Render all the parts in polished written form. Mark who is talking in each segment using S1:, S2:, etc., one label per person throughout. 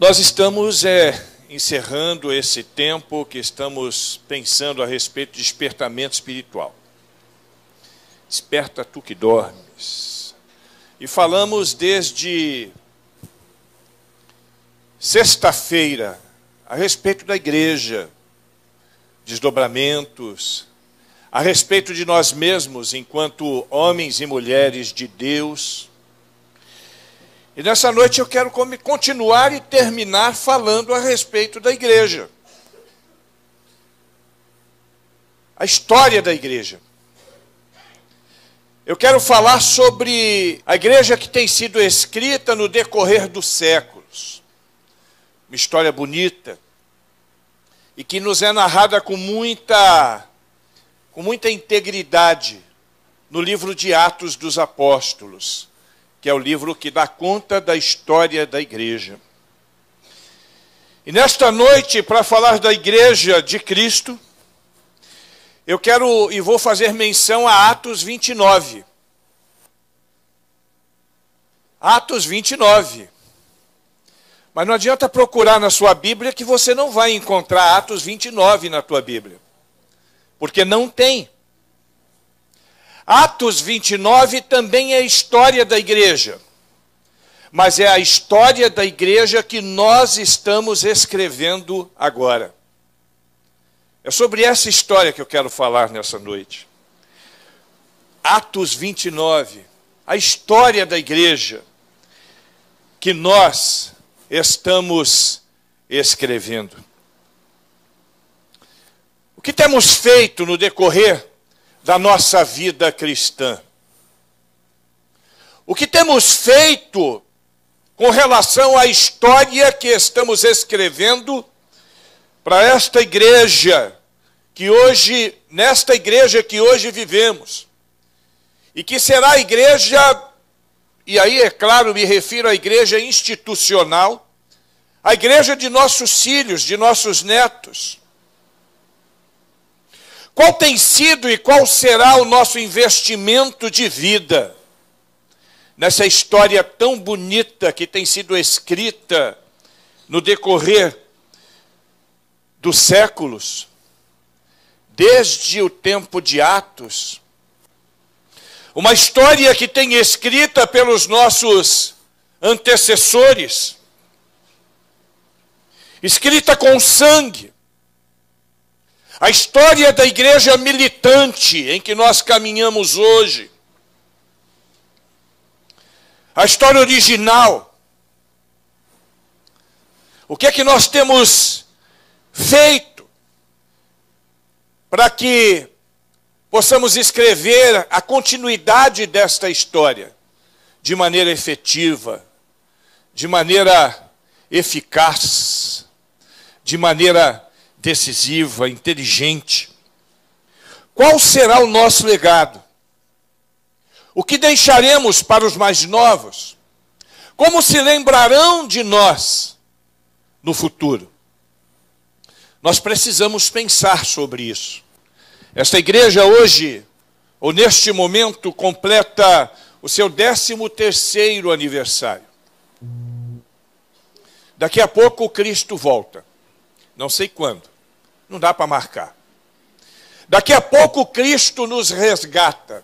S1: Nós estamos encerrando esse tempo que estamos pensando a respeito de despertamento espiritual. Desperta tu que dormes. E falamos desde sexta-feira a respeito da igreja, desdobramentos, a respeito de nós mesmos enquanto homens e mulheres de Deus. E nessa noite eu quero continuar e terminar falando a respeito da igreja. A história da igreja. Eu quero falar sobre a igreja que tem sido escrita no decorrer dos séculos. Uma história bonita e que nos é narrada com muita integridade no livro de Atos dos Apóstolos, que é o livro que dá conta da história da igreja. E nesta noite, para falar da igreja de Cristo, eu quero e vou fazer menção a Atos 29. Atos 29. Mas não adianta procurar na sua Bíblia que você não vai encontrar Atos 29 na tua Bíblia. Porque não tem. Atos 29 também é a história da igreja. Mas é a história da igreja que nós estamos escrevendo agora. É sobre essa história que eu quero falar nessa noite. Atos 29, a história da igreja que nós estamos escrevendo. O que temos feito no decorrer da nossa vida cristã? O que temos feito com relação à história que estamos escrevendo para esta igreja que hoje, nesta igreja que hoje vivemos, e que será a igreja, e aí é claro, me refiro à igreja institucional, a igreja de nossos filhos, de nossos netos. Qual tem sido e qual será o nosso investimento de vida nessa história tão bonita que tem sido escrita no decorrer dos séculos, desde o tempo de Atos? Uma história que tem escrita pelos nossos antecessores, escrita com sangue. A história da igreja militante em que nós caminhamos hoje. A história original. O que é que nós temos feito para que possamos escrever a continuidade desta história de maneira efetiva, de maneira eficaz, de maneira decisiva, inteligente? Qual será o nosso legado? O que deixaremos para os mais novos? Como se lembrarão de nós no futuro? Nós precisamos pensar sobre isso. Esta igreja hoje, ou neste momento, completa o seu 13º aniversário. Daqui a pouco o Cristo volta. Não sei quando. Não dá para marcar. Daqui a pouco Cristo nos resgata.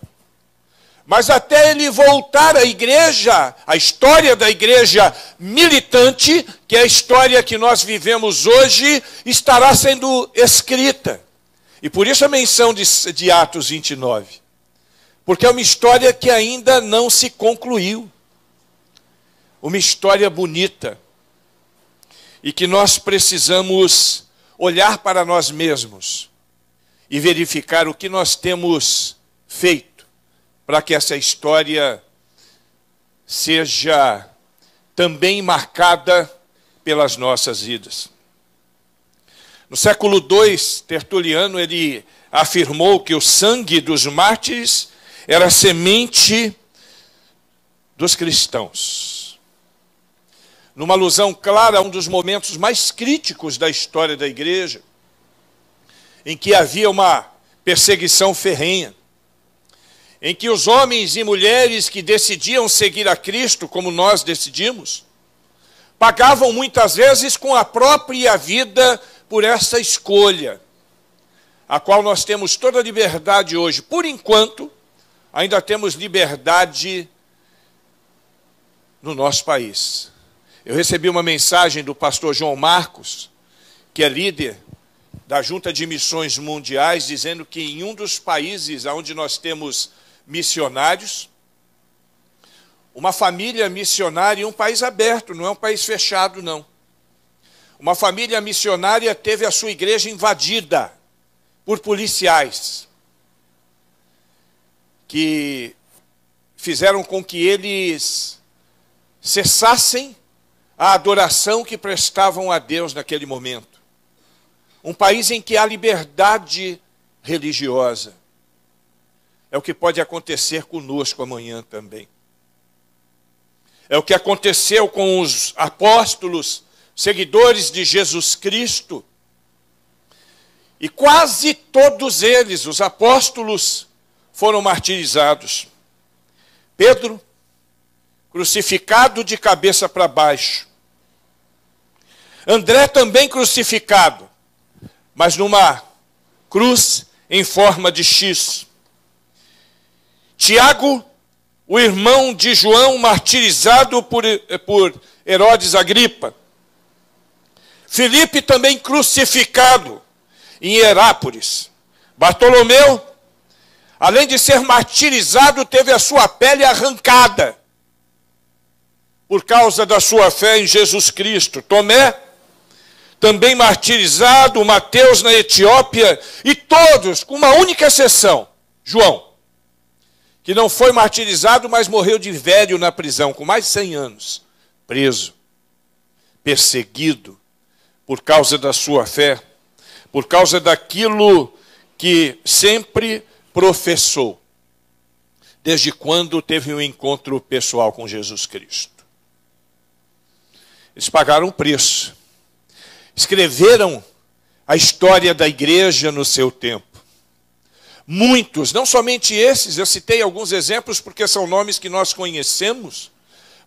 S1: Mas até ele voltar à igreja, a história da igreja militante, que é a história que nós vivemos hoje, estará sendo escrita. E por isso a menção de Atos 29. Porque é uma história que ainda não se concluiu. Uma história bonita. E que nós precisamos olhar para nós mesmos e verificar o que nós temos feito para que essa história seja também marcada pelas nossas vidas. No século II, Tertuliano, ele afirmou que o sangue dos mártires era a semente dos cristãos. Numa alusão clara a um dos momentos mais críticos da história da igreja, em que havia uma perseguição ferrenha, em que os homens e mulheres que decidiam seguir a Cristo, como nós decidimos, pagavam muitas vezes com a própria vida por essa escolha, a qual nós temos toda a liberdade hoje. Por enquanto, ainda temos liberdade no nosso país. Eu recebi uma mensagem do pastor João Marcos, que é líder da Junta de Missões Mundiais, dizendo que em um dos países onde nós temos missionários, uma família missionária em um país aberto, não é um país fechado, não. Uma família missionária teve a sua igreja invadida por policiais, que fizeram com que eles cessassem a adoração que prestavam a Deus naquele momento. Um país em que há liberdade religiosa. É o que pode acontecer conosco amanhã também. É o que aconteceu com os apóstolos, seguidores de Jesus Cristo. E quase todos eles, os apóstolos, foram martirizados. Pedro, crucificado de cabeça para baixo. André também crucificado, mas numa cruz em forma de X. Tiago, o irmão de João, martirizado por Herodes Agripa. Filipe também crucificado em Herápolis. Bartolomeu, além de ser martirizado, teve a sua pele arrancada por causa da sua fé em Jesus Cristo. Tomé, também martirizado, Mateus na Etiópia, e todos, com uma única exceção, João, que não foi martirizado, mas morreu de velho na prisão, com mais de 100 anos, preso, perseguido, por causa da sua fé, por causa daquilo que sempre professou, desde quando teve um encontro pessoal com Jesus Cristo. Eles pagaram um preço. Escreveram a história da igreja no seu tempo. Muitos, não somente esses, eu citei alguns exemplos porque são nomes que nós conhecemos,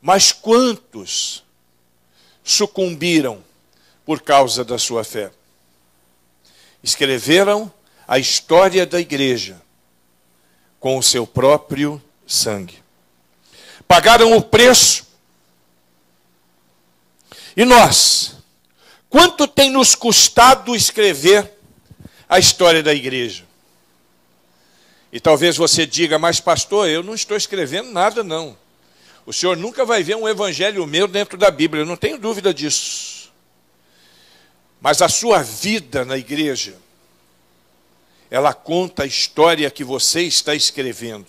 S1: mas quantos sucumbiram por causa da sua fé? Escreveram a história da igreja com o seu próprio sangue. Pagaram o preço. E nós? Quanto tem nos custado escrever a história da igreja? E talvez você diga, mas pastor, eu não estou escrevendo nada não. O senhor nunca vai ver um evangelho meu dentro da Bíblia, eu não tenho dúvida disso. Mas a sua vida na igreja, ela conta a história que você está escrevendo.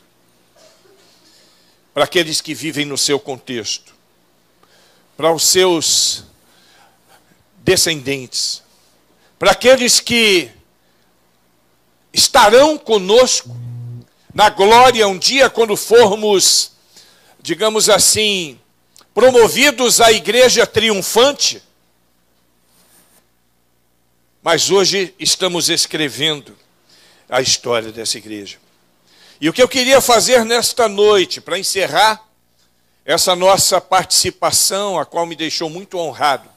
S1: Para aqueles que vivem no seu contexto. Para os seus descendentes, para aqueles que estarão conosco na glória um dia quando formos, digamos assim, promovidos à igreja triunfante. Mas hoje estamos escrevendo a história dessa igreja. E o que eu queria fazer nesta noite, para encerrar essa nossa participação, a qual me deixou muito honrado,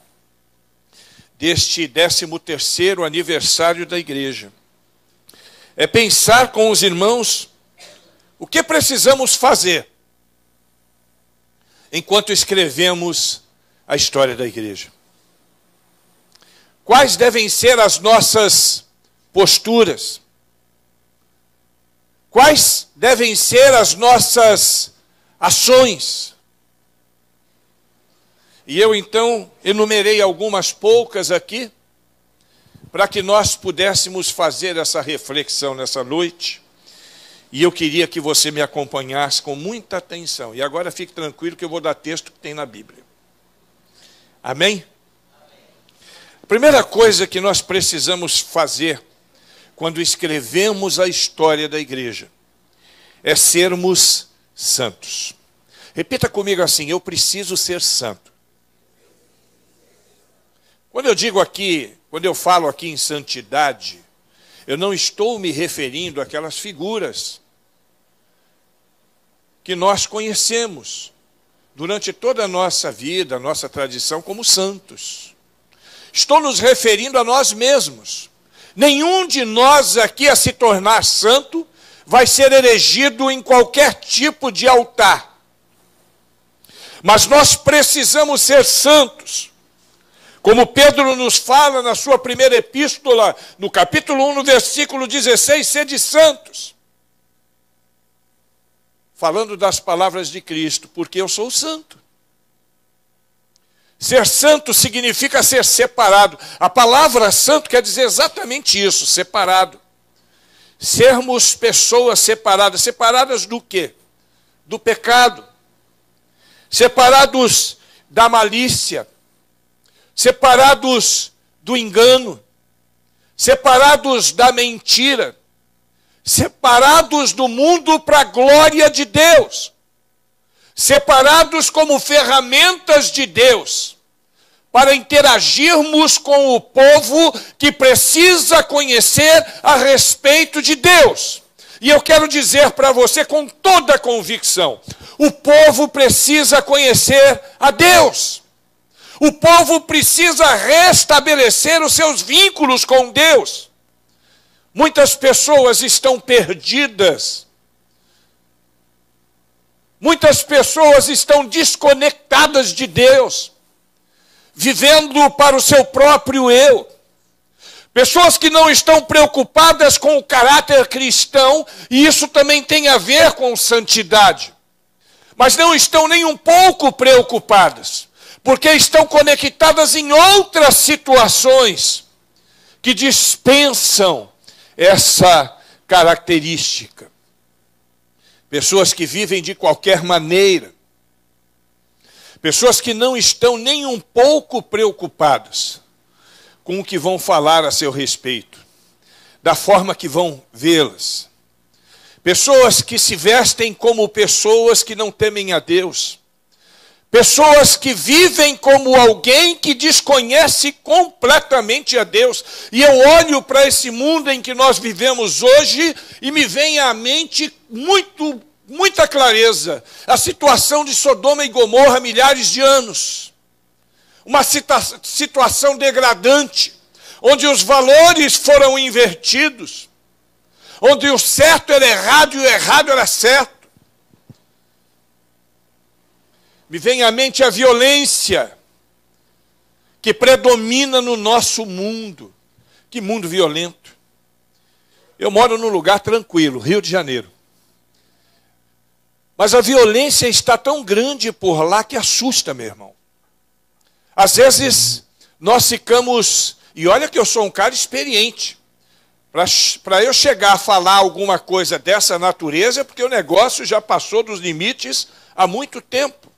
S1: deste 13º aniversário da igreja, é pensar com os irmãos o que precisamos fazer enquanto escrevemos a história da igreja. Quais devem ser as nossas posturas? Quais devem ser as nossas ações? E eu, então, enumerei algumas poucas aqui, para que nós pudéssemos fazer essa reflexão nessa noite. E eu queria que você me acompanhasse com muita atenção. E agora fique tranquilo que eu vou dar texto que tem na Bíblia. Amém? A primeira coisa que nós precisamos fazer quando escrevemos a história da igreja é sermos santos. Repita comigo assim: eu preciso ser santo. Quando eu digo aqui, quando eu falo aqui em santidade, eu não estou me referindo àquelas figuras que nós conhecemos, durante toda a nossa vida, a nossa tradição, como santos. Estou nos referindo a nós mesmos. Nenhum de nós aqui a se tornar santo vai ser erigido em qualquer tipo de altar. Mas nós precisamos ser santos. Como Pedro nos fala na sua primeira epístola, no capítulo 1, no versículo 16, sede santos. Falando das palavras de Cristo, porque eu sou santo. Ser santo significa ser separado. A palavra santo quer dizer exatamente isso, separado. Sermos pessoas separadas. Separadas do quê? Do pecado. Separados da malícia. Separados do engano. Separados da mentira. Separados do mundo para a glória de Deus. Separados como ferramentas de Deus, para interagirmos com o povo que precisa conhecer a respeito de Deus. E eu quero dizer para você com toda a convicção, o povo precisa conhecer a Deus. O povo precisa restabelecer os seus vínculos com Deus. Muitas pessoas estão perdidas. Muitas pessoas estão desconectadas de Deus, vivendo para o seu próprio eu. Pessoas que não estão preocupadas com o caráter cristão, e isso também tem a ver com santidade. Mas não estão nem um pouco preocupadas, porque estão conectadas em outras situações que dispensam essa característica. Pessoas que vivem de qualquer maneira. Pessoas que não estão nem um pouco preocupadas com o que vão falar a seu respeito, da forma que vão vê-las. Pessoas que se vestem como pessoas que não temem a Deus. Pessoas que vivem como alguém que desconhece completamente a Deus. E eu olho para esse mundo em que nós vivemos hoje e me vem à mente muita clareza a situação de Sodoma e Gomorra há milhares de anos. Uma situação degradante, onde os valores foram invertidos, onde o certo era errado e o errado era certo. Me vem à mente a violência que predomina no nosso mundo. Que mundo violento. Eu moro num lugar tranquilo, Rio de Janeiro. Mas a violência está tão grande por lá que assusta, meu irmão. Às vezes nós ficamos, e olha que eu sou um cara experiente, para eu chegar a falar alguma coisa dessa natureza, porque o negócio já passou dos limites há muito tempo.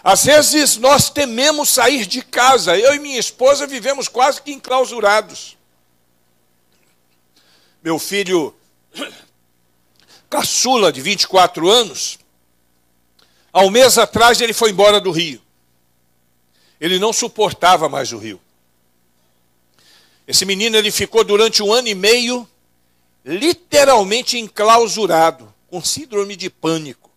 S1: Às vezes nós tememos sair de casa. Eu e minha esposa vivemos quase que enclausurados. Meu filho caçula, de 24 anos, há um mês atrás ele foi embora do Rio. Ele não suportava mais o Rio. Esse menino ele ficou durante 1 ano e meio literalmente enclausurado, com síndrome de pânico,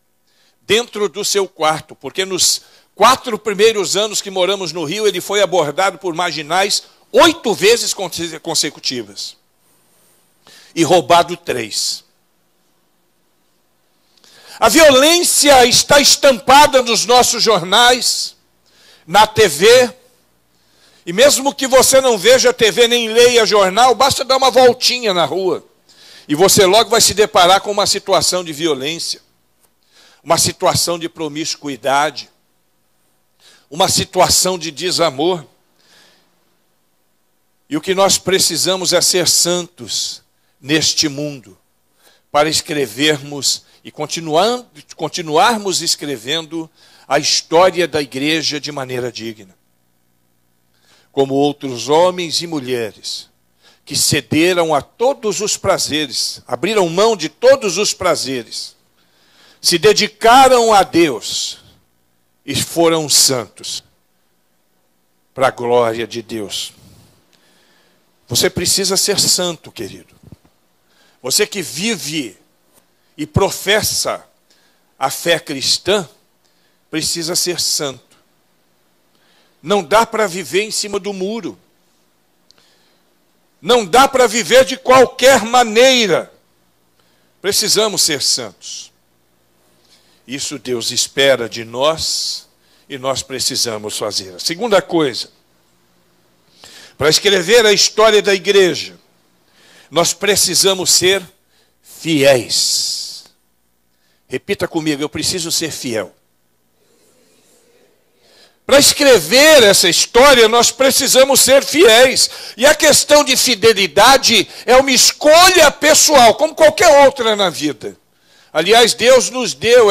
S1: dentro do seu quarto, porque nos 4 primeiros anos que moramos no Rio, ele foi abordado por marginais 8 vezes consecutivas. E roubado 3. A violência está estampada nos nossos jornais, na TV. E mesmo que você não veja TV nem leia jornal, basta dar uma voltinha na rua. E você logo vai se deparar com uma situação de violência. Uma situação de promiscuidade. Uma situação de desamor. E o que nós precisamos é ser santos neste mundo, para escrevermos e continuarmos escrevendo a história da igreja de maneira digna. Como outros homens e mulheres que cederam a todos os prazeres, abriram mão de todos os prazeres, se dedicaram a Deus e foram santos para a glória de Deus. Você precisa ser santo, querido. Você que vive e professa a fé cristã, precisa ser santo. Não dá para viver em cima do muro. Não dá para viver de qualquer maneira. Precisamos ser santos. Isso Deus espera de nós e nós precisamos fazer. A segunda coisa, para escrever a história da igreja, nós precisamos ser fiéis. Repita comigo, eu preciso ser fiel. Para escrever essa história, nós precisamos ser fiéis. E a questão de fidelidade é uma escolha pessoal, como qualquer outra na vida. Aliás, Deus nos deu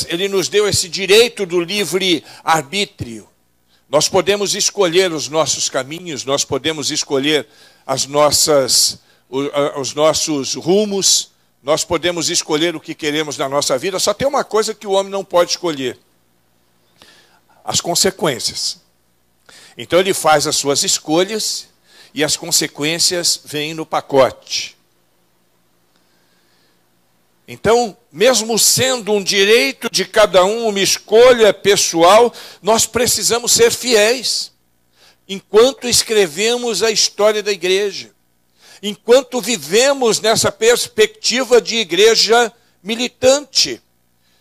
S1: Ele nos deu esse direito do livre arbítrio. Nós podemos escolher os nossos caminhos, nós podemos escolher os nossos rumos, nós podemos escolher o que queremos na nossa vida. Só tem uma coisa que o homem não pode escolher: as consequências. Então ele faz as suas escolhas e as consequências vêm no pacote. Então, mesmo sendo um direito de cada um, uma escolha pessoal, nós precisamos ser fiéis. Enquanto escrevemos a história da igreja, enquanto vivemos nessa perspectiva de igreja militante.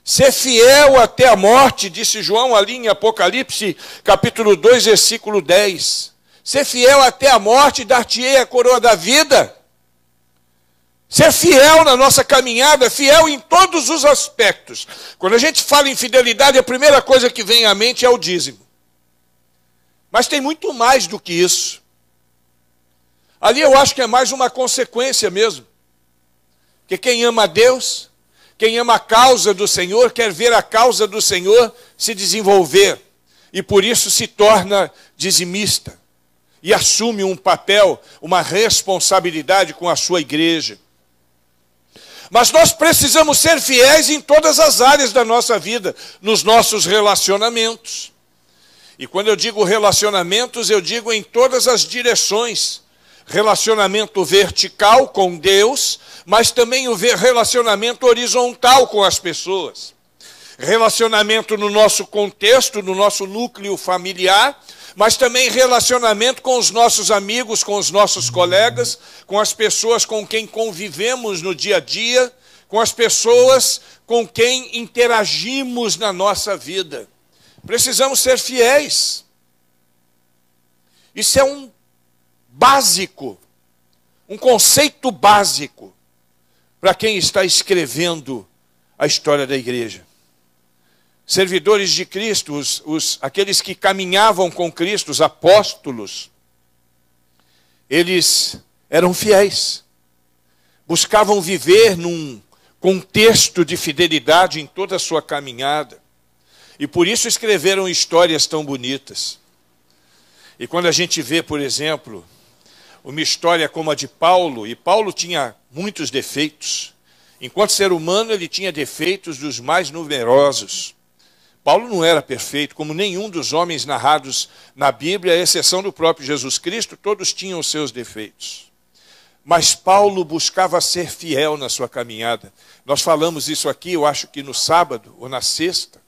S1: Ser fiel até a morte, disse João ali em Apocalipse, capítulo 2, versículo 10. Ser fiel até a morte, dar-te-ei a coroa da vida. Ser fiel na nossa caminhada, fiel em todos os aspectos. Quando a gente fala em fidelidade, a primeira coisa que vem à mente é o dízimo. Mas tem muito mais do que isso. Ali eu acho que é mais uma consequência mesmo. Porque quem ama a Deus, quem ama a causa do Senhor, quer ver a causa do Senhor se desenvolver. E por isso se torna dizimista. E assume um papel, uma responsabilidade com a sua igreja. Mas nós precisamos ser fiéis em todas as áreas da nossa vida, nos nossos relacionamentos. E quando eu digo relacionamentos, eu digo em todas as direções. Relacionamento vertical com Deus, mas também o relacionamento horizontal com as pessoas. Relacionamento no nosso contexto, no nosso núcleo familiar, mas também relacionamento com os nossos amigos, com os nossos colegas, com as pessoas com quem convivemos no dia a dia, com as pessoas com quem interagimos na nossa vida. Precisamos ser fiéis. Isso é um básico, um conceito básico para quem está escrevendo a história da igreja. Servidores de Cristo, aqueles que caminhavam com Cristo, os apóstolos, eles eram fiéis, buscavam viver num contexto de fidelidade em toda a sua caminhada, e por isso escreveram histórias tão bonitas. E quando a gente vê, por exemplo, uma história como a de Paulo, e Paulo tinha muitos defeitos, enquanto ser humano ele tinha defeitos dos mais numerosos. Paulo não era perfeito, como nenhum dos homens narrados na Bíblia, à exceção do próprio Jesus Cristo, todos tinham os seus defeitos. Mas Paulo buscava ser fiel na sua caminhada. Nós falamos isso aqui, eu acho que no sábado ou na sexta.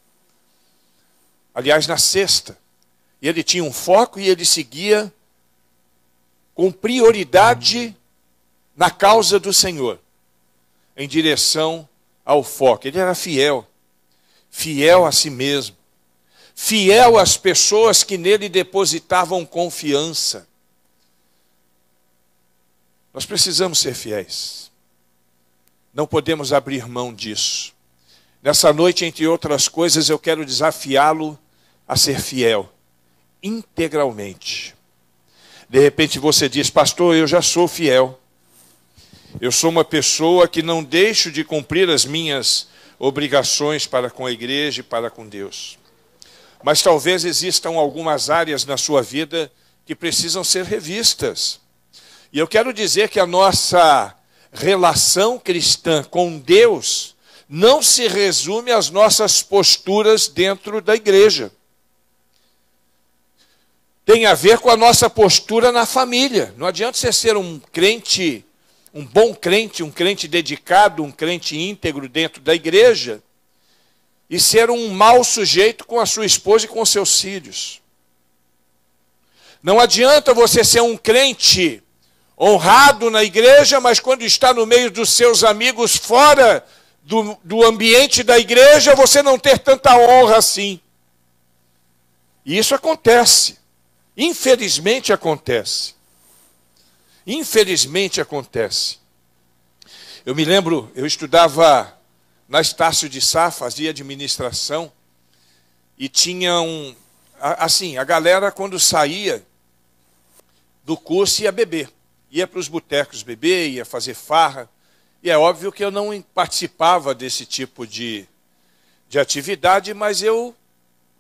S1: Aliás, na sexta. E ele tinha um foco e ele seguia com prioridade na causa do Senhor, em direção ao foco. Ele era fiel. Fiel a si mesmo, fiel às pessoas que nele depositavam confiança. Nós precisamos ser fiéis. Não podemos abrir mão disso. Nessa noite, entre outras coisas, eu quero desafiá-lo a ser fiel, integralmente. De repente você diz: pastor, eu já sou fiel. Eu sou uma pessoa que não deixo de cumprir as minhas obrigações para com a igreja e para com Deus. Mas talvez existam algumas áreas na sua vida que precisam ser revistas. E eu quero dizer que a nossa relação cristã com Deus não se resume às nossas posturas dentro da igreja. Tem a ver com a nossa postura na família. Não adianta você ser um crente, um bom crente, um crente dedicado, um crente íntegro dentro da igreja, e ser um mau sujeito com a sua esposa e com os seus filhos. Não adianta você ser um crente honrado na igreja, mas quando está no meio dos seus amigos fora do ambiente da igreja, você não ter tanta honra assim. E isso acontece. Infelizmente acontece. Infelizmente acontece. Eu me lembro, eu estudava na Estácio de Sá, fazia administração, e tinha assim, a galera quando saía do curso ia beber. Ia para os botecos beber, ia fazer farra. E é óbvio que eu não participava desse tipo de atividade, mas eu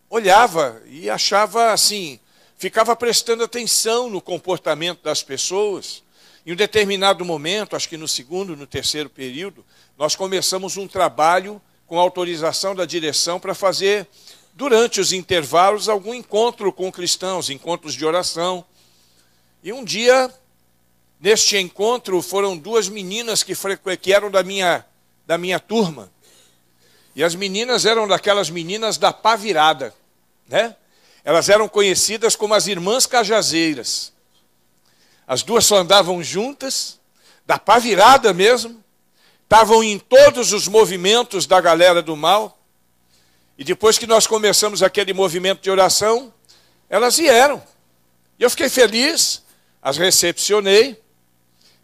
S1: olhava e achava assim, ficava prestando atenção no comportamento das pessoas. Em um determinado momento, acho que no segundo, no terceiro período, nós começamos um trabalho com autorização da direção para fazer, durante os intervalos, algum encontro com cristãos, encontros de oração. E um dia, neste encontro, foram duas meninas que eram da minha turma. E as meninas eram daquelas meninas da pá virada, né? Elas eram conhecidas como as irmãs cajazeiras. As duas só andavam juntas, da pá virada mesmo, estavam em todos os movimentos da galera do mal. E depois que nós começamos aquele movimento de oração, elas vieram. E eu fiquei feliz, as recepcionei.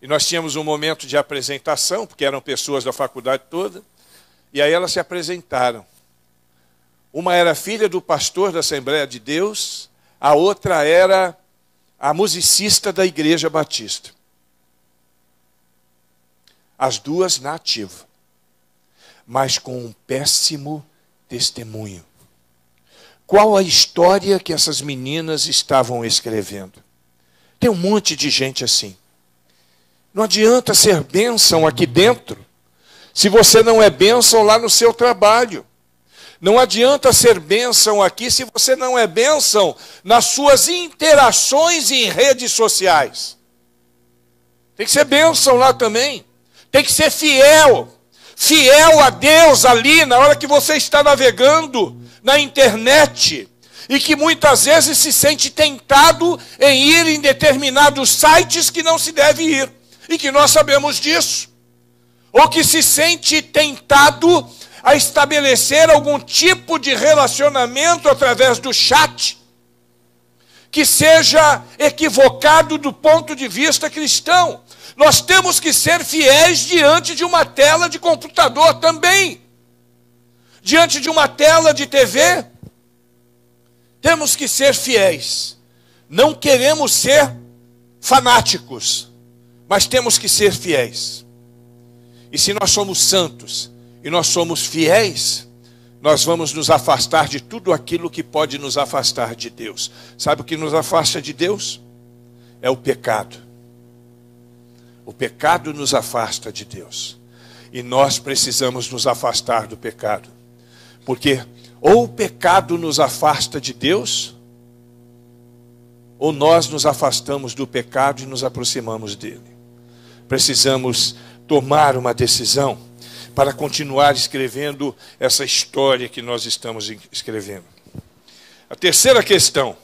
S1: E nós tínhamos um momento de apresentação, porque eram pessoas da faculdade toda. E aí elas se apresentaram. Uma era filha do pastor da Assembleia de Deus, a outra era a musicista da Igreja Batista. As duas na ativa, mas com um péssimo testemunho. Qual a história que essas meninas estavam escrevendo? Tem um monte de gente assim. Não adianta ser bênção aqui dentro, se você não é bênção lá no seu trabalho. Não adianta ser bênção aqui, se você não é bênção nas suas interações em redes sociais. Tem que ser bênção lá também. Tem que ser fiel. Fiel a Deus ali, na hora que você está navegando na internet. E que muitas vezes se sente tentado em ir em determinados sites que não se deve ir. E que nós sabemos disso. Ou que se sente tentado a estabelecer algum tipo de relacionamento através do chat, que seja equivocado do ponto de vista cristão. Nós temos que ser fiéis diante de uma tela de computador também. Diante de uma tela de TV, temos que ser fiéis. Não queremos ser fanáticos, mas temos que ser fiéis. E se nós somos santos e nós somos fiéis, nós vamos nos afastar de tudo aquilo que pode nos afastar de Deus. Sabe o que nos afasta de Deus? É o pecado. O pecado nos afasta de Deus. E nós precisamos nos afastar do pecado. Porque ou o pecado nos afasta de Deus, ou nós nos afastamos do pecado e nos aproximamos dele. Precisamos tomar uma decisão para continuar escrevendo essa história que nós estamos escrevendo. A terceira questão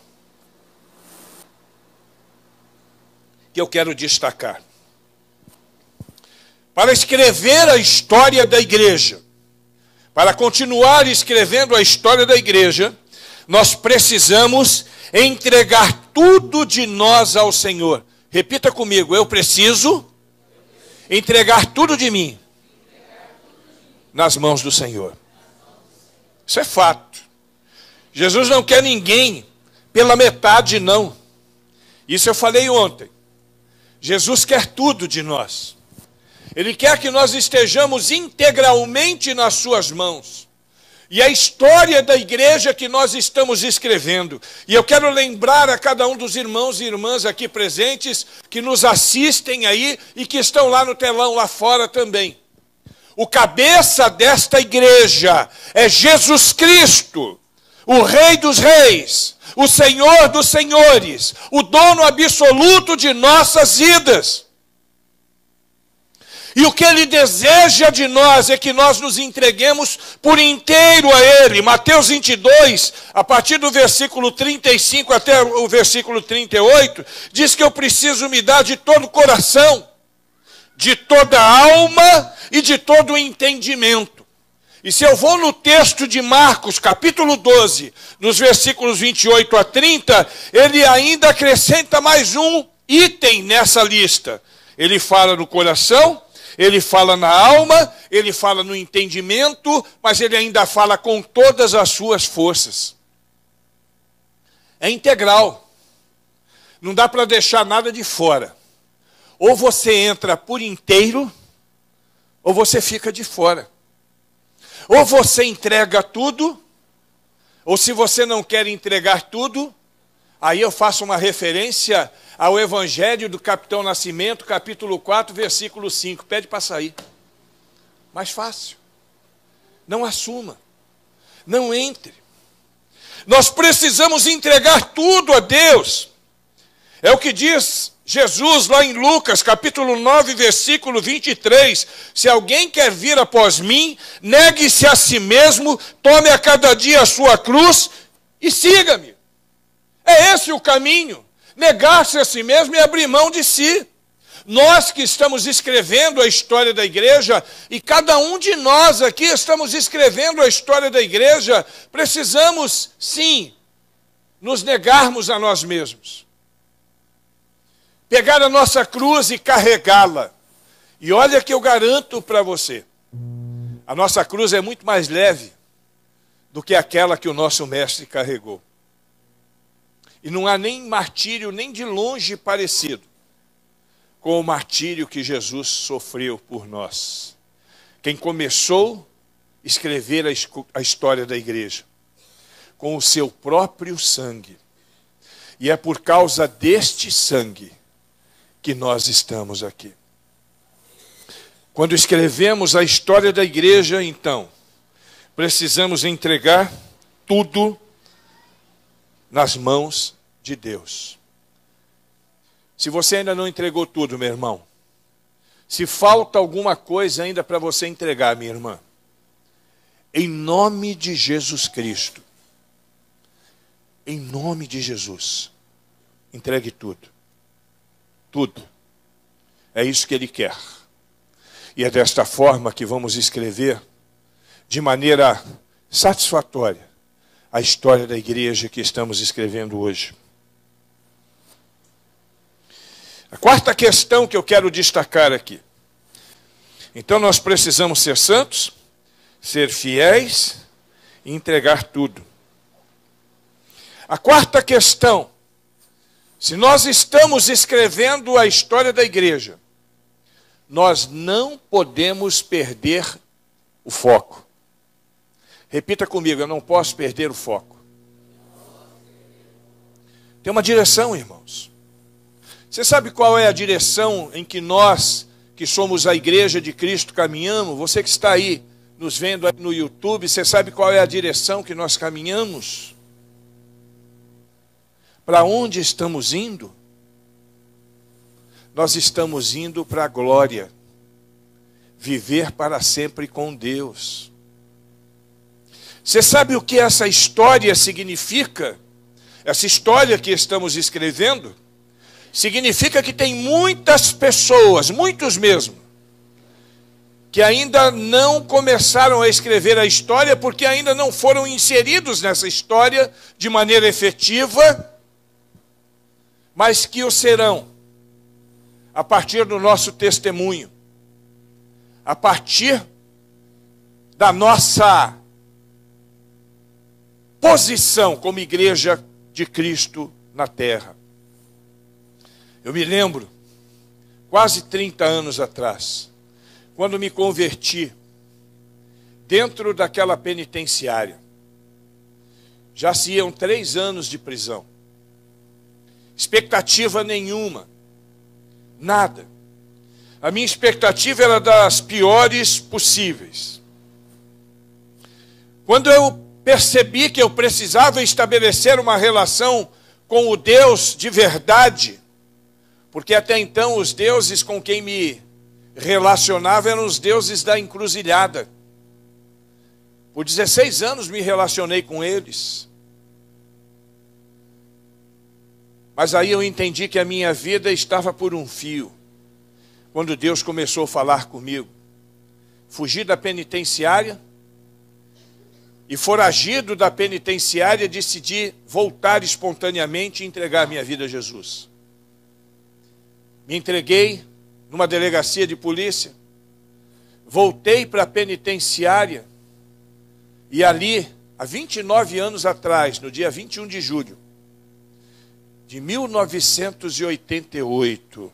S1: que eu quero destacar. Para escrever a história da igreja, para continuar escrevendo a história da igreja, nós precisamos entregar tudo de nós ao Senhor. Repita comigo, eu preciso entregar tudo de mim nas mãos do Senhor. Isso é fato. Jesus não quer ninguém pela metade, não. Isso eu falei ontem. Jesus quer tudo de nós. Ele quer que nós estejamos integralmente nas suas mãos. E a história da igreja que nós estamos escrevendo. E eu quero lembrar a cada um dos irmãos e irmãs aqui presentes, que nos assistem aí e que estão lá no telão lá fora também. O cabeça desta igreja é Jesus Cristo, o Rei dos Reis, o Senhor dos Senhores, o dono absoluto de nossas vidas. E o que Ele deseja de nós é que nós nos entreguemos por inteiro a Ele. Mateus 22, a partir do versículo 35 até o versículo 38, diz que eu preciso me dar de todo o coração, de toda a alma e de todo o entendimento. E se eu vou no texto de Marcos, capítulo 12, nos versículos 28 a 30, ele ainda acrescenta mais um item nessa lista. Ele fala no coração, ele fala na alma, ele fala no entendimento, mas ele ainda fala com todas as suas forças. É integral. Não dá para deixar nada de fora. Ou você entra por inteiro, ou você fica de fora. Ou você entrega tudo, ou se você não quer entregar tudo, aí eu faço uma referência ao Evangelho do Capitão Nascimento, capítulo 4, versículo 5. Pede para sair. Mais fácil. Não assuma. Não entre. Nós precisamos entregar tudo a Deus. É o que diz Jesus lá em Lucas, capítulo 9, versículo 23. Se alguém quer vir após mim, negue-se a si mesmo, tome a cada dia a sua cruz e siga-me. É esse o caminho. Negar-se a si mesmo e abrir mão de si. Nós que estamos escrevendo a história da igreja, e cada um de nós aqui estamos escrevendo a história da igreja, precisamos, sim, nos negarmos a nós mesmos. Pegar a nossa cruz e carregá-la. E olha que eu garanto para você, a nossa cruz é muito mais leve do que aquela que o nosso mestre carregou. E não há nem martírio, nem de longe parecido com o martírio que Jesus sofreu por nós. Quem começou a escrever a história da igreja com o seu próprio sangue. E é por causa deste sangue que nós estamos aqui. Quando escrevemos a história da igreja, então, precisamos entregar tudo nas mãos de Deus. Se você ainda não entregou tudo, meu irmão, se falta alguma coisa ainda para você entregar, minha irmã, em nome de Jesus Cristo, em nome de Jesus, entregue tudo. Tudo. É isso que Ele quer. E é desta forma que vamos escrever, de maneira satisfatória, a história da igreja que estamos escrevendo hoje. A quarta questão que eu quero destacar aqui. Então nós precisamos ser santos, ser fiéis e entregar tudo. A quarta questão. Se nós estamos escrevendo a história da igreja, nós não podemos perder o foco. Repita comigo, eu não posso perder o foco. Tem uma direção, irmãos. Você sabe qual é a direção em que nós, que somos a igreja de Cristo, caminhamos? Você que está aí, nos vendo aí no YouTube, você sabe qual é a direção que nós caminhamos? Para onde estamos indo? Nós estamos indo para a glória. Viver para sempre com Deus. Você sabe o que essa história significa? Essa história que estamos escrevendo? Significa que tem muitas pessoas, muitos mesmo, que ainda não começaram a escrever a história porque ainda não foram inseridos nessa história de maneira efetiva, mas que o serão, a partir do nosso testemunho, a partir da nossa posição como igreja de Cristo na terra. Eu me lembro, quase 30 anos atrás, quando me converti dentro daquela penitenciária. Já se iam 3 anos de prisão. Expectativa nenhuma. Nada. A minha expectativa era das piores possíveis. Quando eu percebi que eu precisava estabelecer uma relação com o Deus de verdade, porque até então os deuses com quem me relacionava eram os deuses da encruzilhada. Por 16 anos me relacionei com eles. Mas aí eu entendi que a minha vida estava por um fio. Quando Deus começou a falar comigo. Fugi da penitenciária. E foragido da penitenciária, decidi voltar espontaneamente e entregar minha vida a Jesus. Me entreguei numa delegacia de polícia. Voltei para a penitenciária. E ali, há 29 anos atrás, no dia 21 de julho de 1988,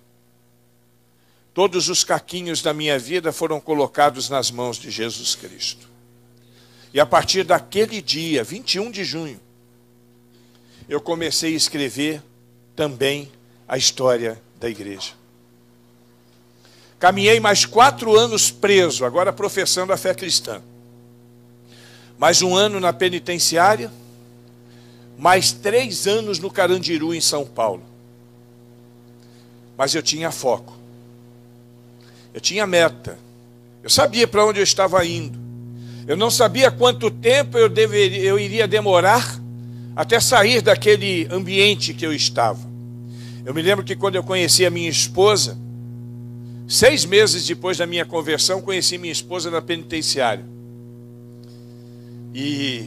S1: todos os caquinhos da minha vida foram colocados nas mãos de Jesus Cristo. E a partir daquele dia, 21 de junho, eu comecei a escrever também a história da igreja. Caminhei mais 4 anos preso, agora professando a fé cristã. Mais 1 ano na penitenciária, mais 3 anos no Carandiru, em São Paulo. Mas eu tinha foco. Eu tinha meta. Eu sabia para onde eu estava indo. Eu não sabia quanto tempo eu iria demorar até sair daquele ambiente que eu estava. Eu me lembro que quando eu conheci a minha esposa, 6 meses depois da minha conversão, conheci minha esposa na penitenciária. E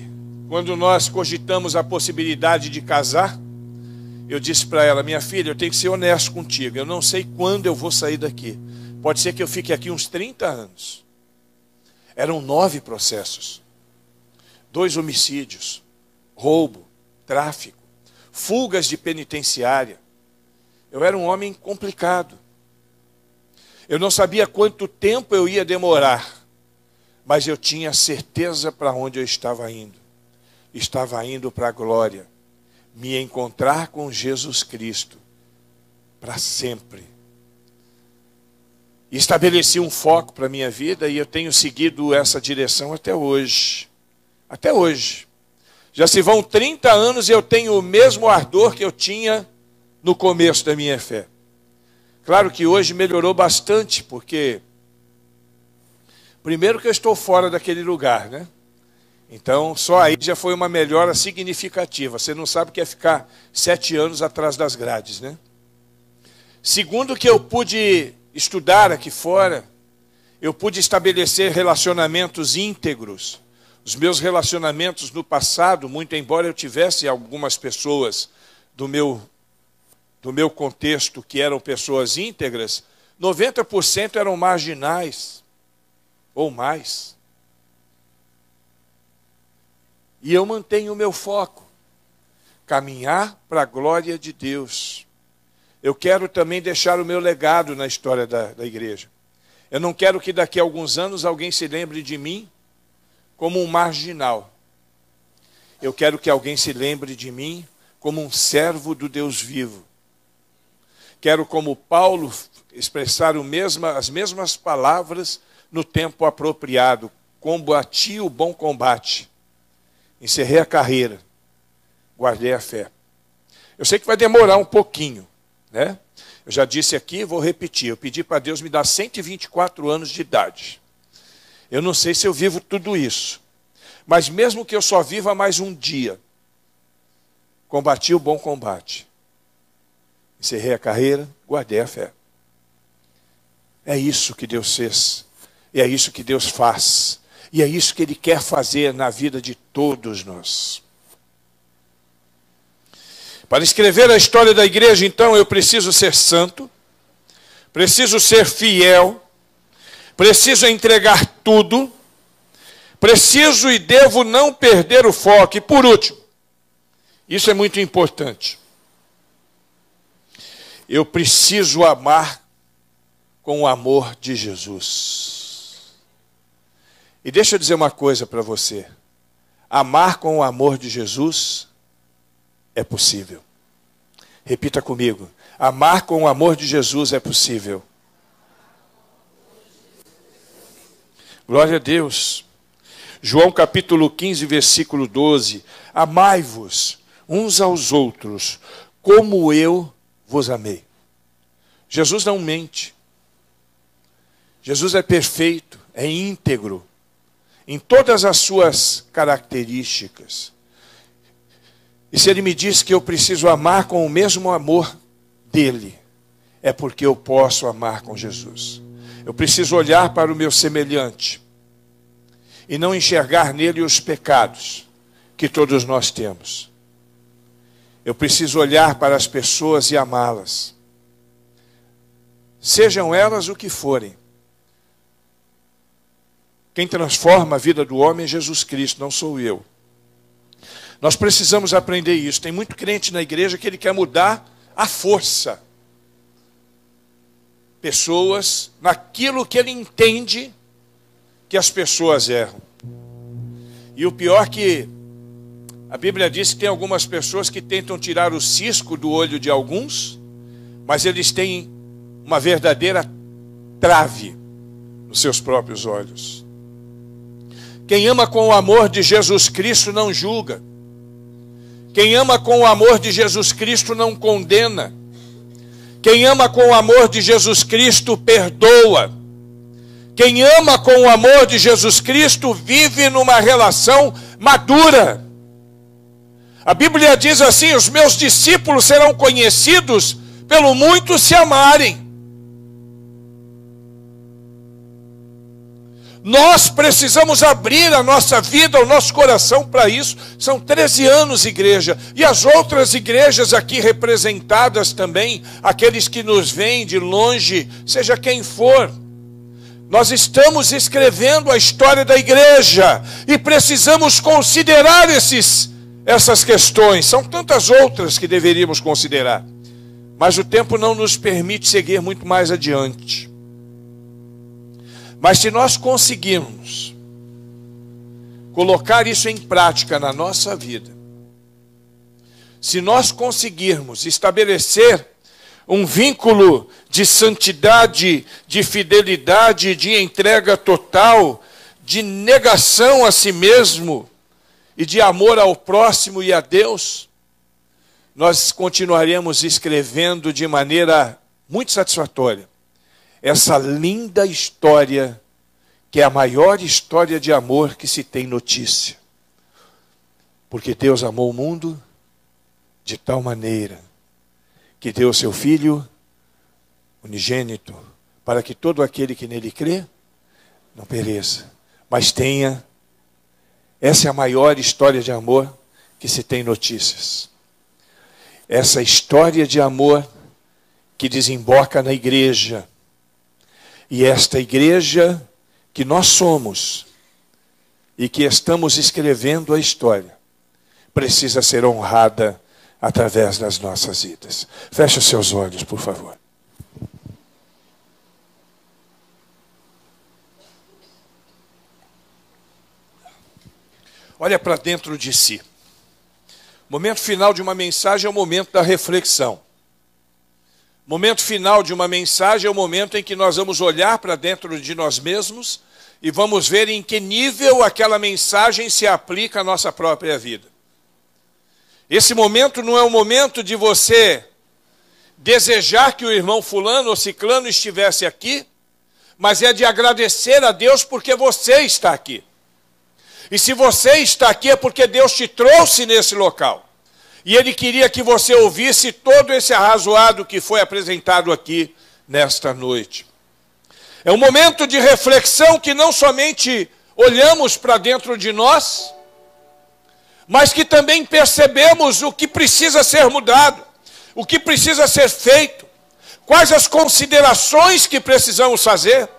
S1: quando nós cogitamos a possibilidade de casar, eu disse para ela: minha filha, eu tenho que ser honesto contigo. Eu não sei quando eu vou sair daqui. Pode ser que eu fique aqui uns 30 anos. Eram 9 processos. 2 homicídios, roubo, tráfico, fugas de penitenciária. Eu era um homem complicado. Eu não sabia quanto tempo eu ia demorar, mas eu tinha certeza para onde eu estava indo. Estava indo para a glória, me encontrar com Jesus Cristo para sempre. Estabeleci um foco para a minha vida e eu tenho seguido essa direção até hoje. Até hoje. Já se vão 30 anos e eu tenho o mesmo ardor que eu tinha no começo da minha fé. Claro que hoje melhorou bastante, porque primeiro que eu estou fora daquele lugar, né? Então, só aí já foi uma melhora significativa. Você não sabe o que é ficar 7 anos atrás das grades, né? Segundo que eu pude estudar aqui fora, eu pude estabelecer relacionamentos íntegros. Os meus relacionamentos no passado, muito embora eu tivesse algumas pessoas do meu contexto que eram pessoas íntegras, 90% eram marginais, ou mais. E eu mantenho o meu foco, caminhar para a glória de Deus. Eu quero também deixar o meu legado na história da igreja. Eu não quero que daqui a alguns anos alguém se lembre de mim como um marginal. Eu quero que alguém se lembre de mim como um servo do Deus vivo. Quero, como Paulo, expressar as mesmas palavras no tempo apropriado. Combati o bom combate. Encerrei a carreira. Guardei a fé. Eu sei que vai demorar um pouquinho, né? Eu já disse aqui, vou repetir. Eu pedi para Deus me dar 124 anos de idade. Eu não sei se eu vivo tudo isso. Mas mesmo que eu só viva mais um dia, combati o bom combate. Encerrei a carreira, guardei a fé. É isso que Deus fez. E é isso que Deus faz. E é isso que Ele quer fazer na vida de todos nós. Para escrever a história da igreja, então, eu preciso ser santo, preciso ser fiel, preciso entregar tudo, preciso e devo não perder o foco. E por último, isso é muito importante, eu preciso amar com o amor de Jesus. E deixa eu dizer uma coisa para você. Amar com o amor de Jesus é possível. Repita comigo. Amar com o amor de Jesus é possível. Glória a Deus. João capítulo 15, versículo 12. Amai-vos uns aos outros, como eu vos amei. Jesus não mente. Jesus é perfeito, é íntegro, em todas as suas características. E se Ele me diz que eu preciso amar com o mesmo amor dEle, é porque eu posso amar com Jesus. Eu preciso olhar para o meu semelhante e não enxergar nele os pecados que todos nós temos. Eu preciso olhar para as pessoas e amá-las, sejam elas o que forem. Quem transforma a vida do homem é Jesus Cristo, não sou eu. Nós precisamos aprender isso. Tem muito crente na igreja que ele quer mudar à força pessoas naquilo que ele entende que as pessoas erram. E o pior é que a Bíblia diz que tem algumas pessoas que tentam tirar o cisco do olho de alguns, mas eles têm uma verdadeira trave nos seus próprios olhos. Quem ama com o amor de Jesus Cristo não julga. Quem ama com o amor de Jesus Cristo não condena. Quem ama com o amor de Jesus Cristo perdoa. Quem ama com o amor de Jesus Cristo vive numa relação madura. A Bíblia diz assim: os meus discípulos serão conhecidos pelo muito se amarem. Nós precisamos abrir a nossa vida, o nosso coração para isso. São 13 anos, igreja. E as outras igrejas aqui representadas também, aqueles que nos veem de longe, seja quem for. Nós estamos escrevendo a história da igreja e precisamos considerar essas questões. São tantas outras que deveríamos considerar. Mas o tempo não nos permite seguir muito mais adiante. Mas se nós conseguirmos colocar isso em prática na nossa vida, se nós conseguirmos estabelecer um vínculo de santidade, de fidelidade, de entrega total, de negação a si mesmo e de amor ao próximo e a Deus, nós continuaremos escrevendo de maneira muito satisfatória essa linda história, que é a maior história de amor que se tem notícia. Porque Deus amou o mundo de tal maneira que deu o seu Filho unigênito, para que todo aquele que nele crê não pereça, mas tenha. Essa é a maior história de amor que se tem notícias. Essa história de amor que desemboca na igreja. E esta igreja que nós somos e que estamos escrevendo a história, precisa ser honrada através das nossas vidas. Feche os seus olhos, por favor. Olha para dentro de si. O momento final de uma mensagem é o momento da reflexão. O momento final de uma mensagem é o momento em que nós vamos olhar para dentro de nós mesmos e vamos ver em que nível aquela mensagem se aplica à nossa própria vida. Esse momento não é o momento de você desejar que o irmão fulano ou ciclano estivesse aqui, mas é de agradecer a Deus porque você está aqui. E se você está aqui é porque Deus te trouxe nesse local. E Ele queria que você ouvisse todo esse arrazoado que foi apresentado aqui nesta noite. É um momento de reflexão que não somente olhamos para dentro de nós, mas que também percebemos o que precisa ser mudado, o que precisa ser feito, quais as considerações que precisamos fazer,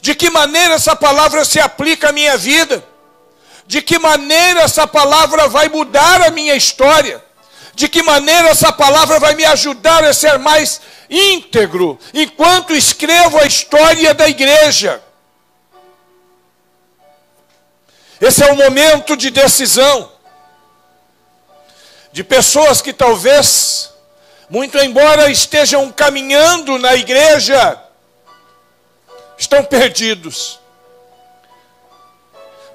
S1: de que maneira essa palavra se aplica à minha vida, de que maneira essa palavra vai mudar a minha história, de que maneira essa palavra vai me ajudar a ser mais íntegro enquanto escrevo a história da igreja. Esse é um momento de decisão, de pessoas que talvez, muito embora estejam caminhando na igreja, estão perdidos.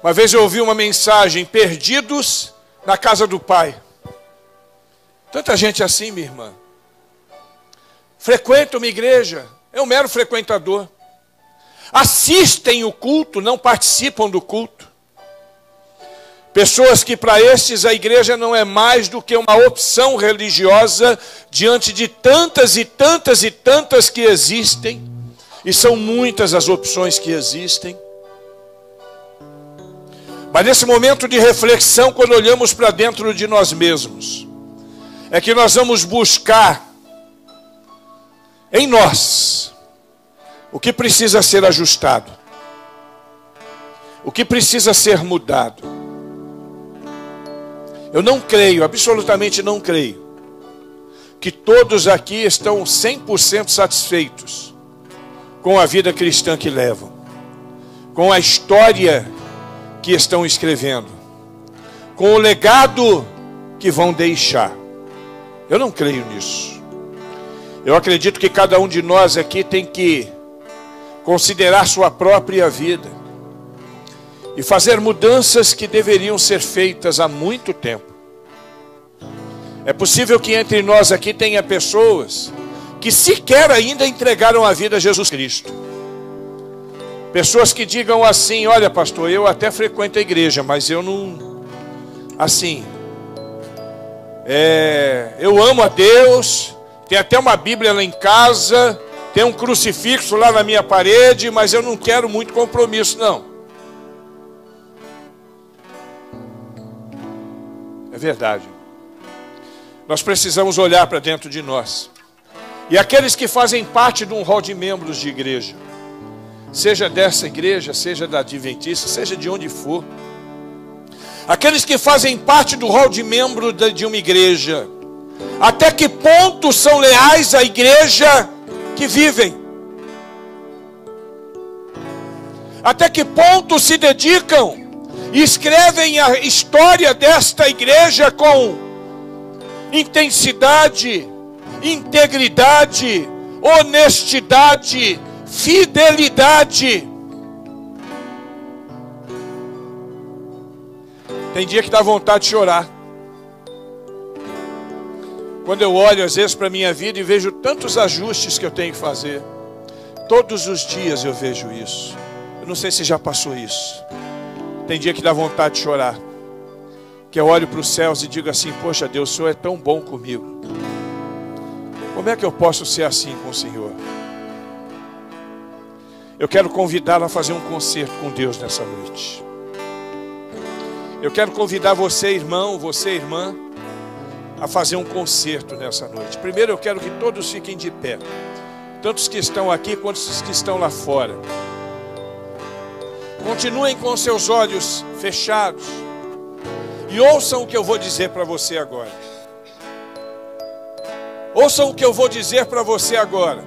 S1: Uma vez eu ouvi uma mensagem: perdidos na casa do Pai. Tanta gente assim, minha irmã. Frequenta uma igreja, é um mero frequentador. assistem o culto, não participam do culto. Pessoas que para estes a igreja não é mais do que uma opção religiosa diante de tantas e tantas e tantas que existem, e são muitas as opções que existem. Mas nesse momento de reflexão, quando olhamos para dentro de nós mesmos, é que nós vamos buscar em nós o que precisa ser ajustado, o que precisa ser mudado. Eu não creio, absolutamente não creio, que todos aqui estão 100% satisfeitos com a vida cristã que levam, com a história que estão escrevendo, com o legado que vão deixar. Eu não creio nisso. Eu acredito que cada um de nós aqui tem que considerar sua própria vida e fazer mudanças que deveriam ser feitas há muito tempo. É possível que entre nós aqui tenha pessoas que sequer ainda entregaram a vida a Jesus Cristo. Pessoas que digam assim: olha, pastor, eu até frequento a igreja, mas eu não, assim, eu amo a Deus, tem até uma Bíblia lá em casa, tem um crucifixo lá na minha parede, mas eu não quero muito compromisso, não. É verdade. Nós precisamos olhar para dentro de nós. E aqueles que fazem parte de um rol de membros de igreja, seja dessa igreja, seja da Adventista, seja de onde for, aqueles que fazem parte do rol de membro de uma igreja, até que ponto são leais à igreja que vivem? Até que ponto se dedicam e escrevem a história desta igreja com intensidade, integridade, honestidade, fidelidade? Tem dia que dá vontade de chorar. Quando eu olho às vezes para a minha vida e vejo tantos ajustes que eu tenho que fazer. Todos os dias eu vejo isso. Eu não sei se já passou isso. Tem dia que dá vontade de chorar. Que eu olho para os céus e digo assim: poxa Deus, o Senhor é tão bom comigo. Como é que eu posso ser assim com o Senhor? Eu quero convidá-lo a fazer um concerto com Deus nessa noite. Eu quero convidar você, irmão, você, irmã, a fazer um concerto nessa noite. Primeiro eu quero que todos fiquem de pé, tanto os que estão aqui quanto os que estão lá fora. Continuem com seus olhos fechados e ouçam o que eu vou dizer para você agora. Ouçam o que eu vou dizer para você agora.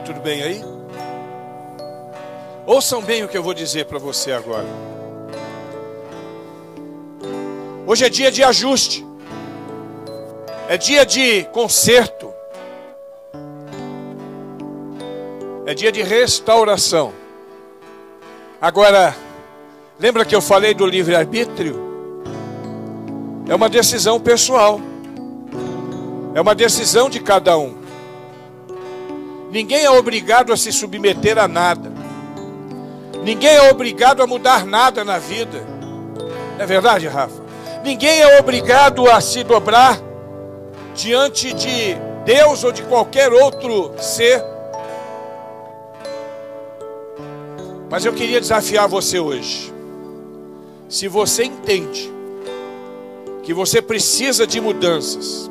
S1: Tudo bem aí? Ouçam bem o que eu vou dizer para você agora. Hoje é dia de ajuste. É dia de conserto. É dia de restauração. Agora, lembra que eu falei do livre-arbítrio? É uma decisão pessoal. É uma decisão de cada um. Ninguém é obrigado a se submeter a nada. Ninguém é obrigado a mudar nada na vida. É verdade, Rafa? Ninguém é obrigado a se dobrar diante de Deus ou de qualquer outro ser. Mas eu queria desafiar você hoje. Se você entende que você precisa de mudanças,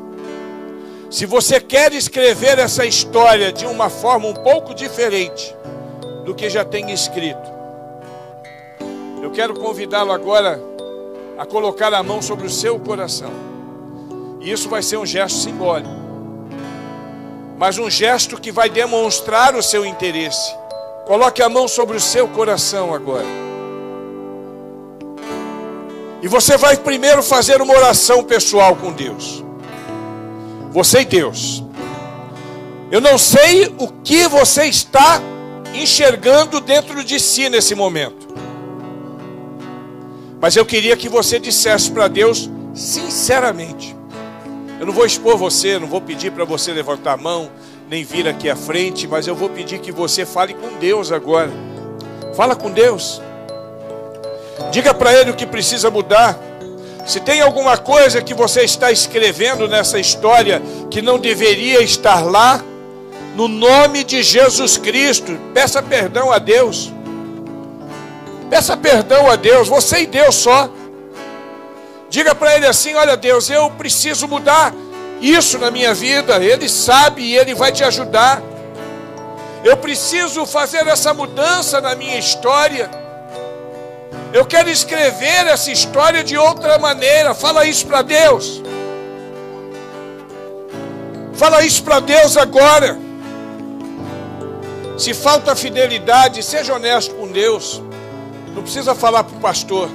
S1: se você quer escrever essa história de uma forma um pouco diferente do que já tem escrito, eu quero convidá-lo agora a colocar a mão sobre o seu coração. E isso vai ser um gesto simbólico, mas um gesto que vai demonstrar o seu interesse. Coloque a mão sobre o seu coração agora. E você vai primeiro fazer uma oração pessoal com Deus. Você e Deus. Eu não sei o que você está enxergando dentro de si nesse momento, mas eu queria que você dissesse para Deus sinceramente: Eu não vou expor você, não vou pedir para você levantar a mão, nem vir aqui à frente, mas eu vou pedir que você fale com Deus agora. Fala com Deus. Diga para Ele o que precisa mudar. Se tem alguma coisa que você está escrevendo nessa história que não deveria estar lá, no nome de Jesus Cristo, peça perdão a Deus. Peça perdão a Deus, você e Deus só. Diga para Ele assim: olha Deus, eu preciso mudar isso na minha vida. Ele sabe e Ele vai te ajudar. Eu preciso fazer essa mudança na minha história. Eu quero escrever essa história de outra maneira. Fala isso para Deus. Fala isso para Deus agora. Se falta fidelidade, seja honesto com Deus. Não precisa falar para o pastor,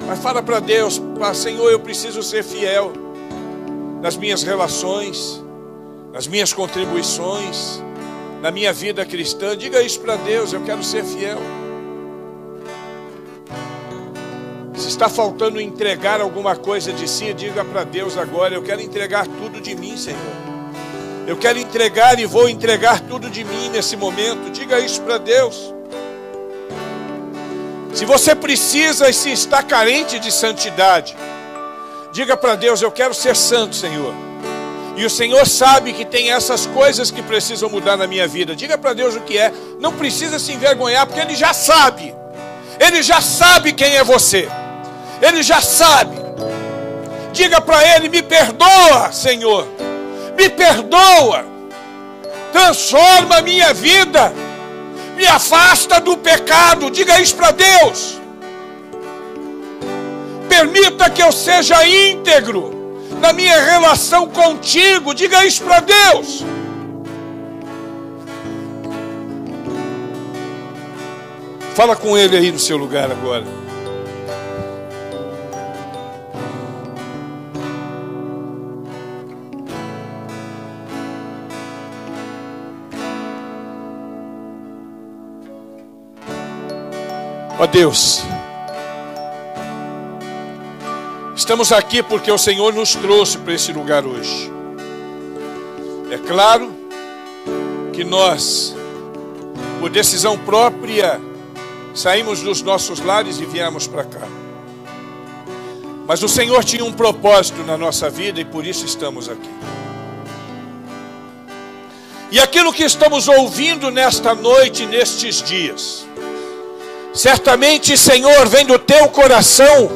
S1: mas fala para Deus: Senhor, eu preciso ser fiel nas minhas relações, nas minhas contribuições, na minha vida cristã. Diga isso para Deus: eu quero ser fiel. Se está faltando entregar alguma coisa de si, diga para Deus agora: eu quero entregar tudo de mim, Senhor. Eu quero entregar e vou entregar tudo de mim nesse momento. Diga isso para Deus. Se você precisa e se está carente de santidade, diga para Deus: eu quero ser santo, Senhor. E o Senhor sabe que tem essas coisas que precisam mudar na minha vida. Diga para Deus o que é. Não precisa se envergonhar, porque Ele já sabe. Ele já sabe quem é você. Ele já sabe. Diga para Ele: me perdoa, Senhor. Me perdoa. Transforma a minha vida. Me afasta do pecado. Diga isso para Deus. Permita que eu seja íntegro na minha relação contigo. Diga isso para Deus. Fala com Ele aí no seu lugar agora. Ó Deus, estamos aqui porque o Senhor nos trouxe para esse lugar hoje. É claro que nós, por decisão própria, saímos dos nossos lares e viemos para cá. Mas o Senhor tinha um propósito na nossa vida e por isso estamos aqui. E aquilo que estamos ouvindo nesta noite, nestes dias, certamente, Senhor, vem do Teu coração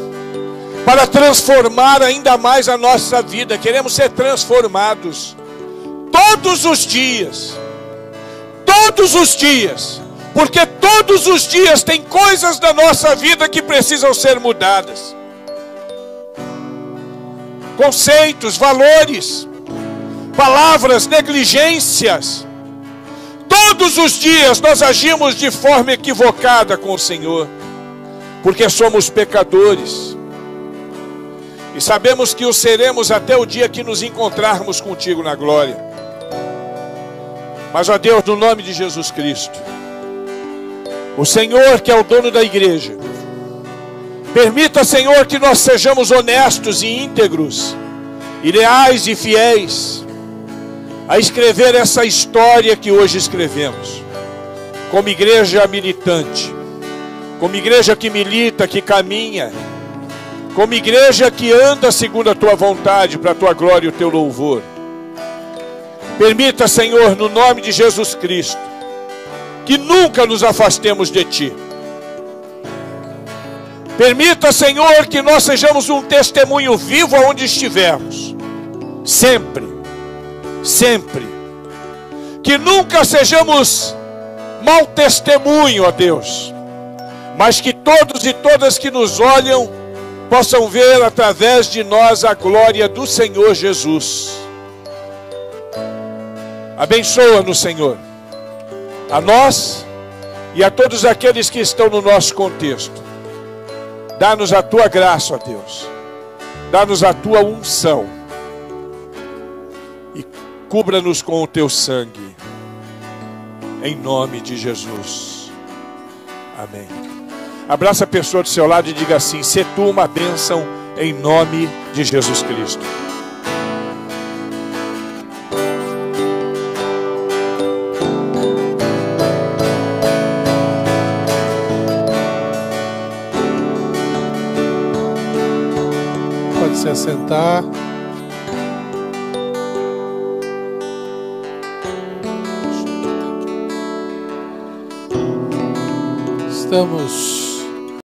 S1: para transformar ainda mais a nossa vida. Queremos ser transformados todos os dias. Todos os dias. Porque todos os dias tem coisas da nossa vida que precisam ser mudadas. Conceitos, valores, palavras, negligências. Todos os dias nós agimos de forma equivocada com o Senhor, porque somos pecadores. E sabemos que o seremos até o dia que nos encontrarmos contigo na glória. Mas, ó Deus, no nome de Jesus Cristo, o Senhor que é o dono da igreja, permita, Senhor, que nós sejamos honestos e íntegros, e leais e fiéis a escrever essa história que hoje escrevemos, como igreja militante, como igreja que milita, que caminha, como igreja que anda segundo a Tua vontade, para a Tua glória e o Teu louvor. Permita, Senhor, no nome de Jesus Cristo, que nunca nos afastemos de Ti. Permita, Senhor, que nós sejamos um testemunho vivo aonde estivermos, sempre. Sempre. Que nunca sejamos mau testemunho, ó Deus, mas que todos e todas que nos olham possam ver através de nós a glória do Senhor Jesus. Abençoa-nos, Senhor, a nós e a todos aqueles que estão no nosso contexto. Dá-nos a Tua graça, ó Deus. Dá-nos a Tua unção. Cubra-nos com o Teu sangue, em nome de Jesus. Amém. Abraça a pessoa do seu lado e diga assim: sê tu uma bênção, em nome de Jesus Cristo.
S2: pode se assentar. Estamos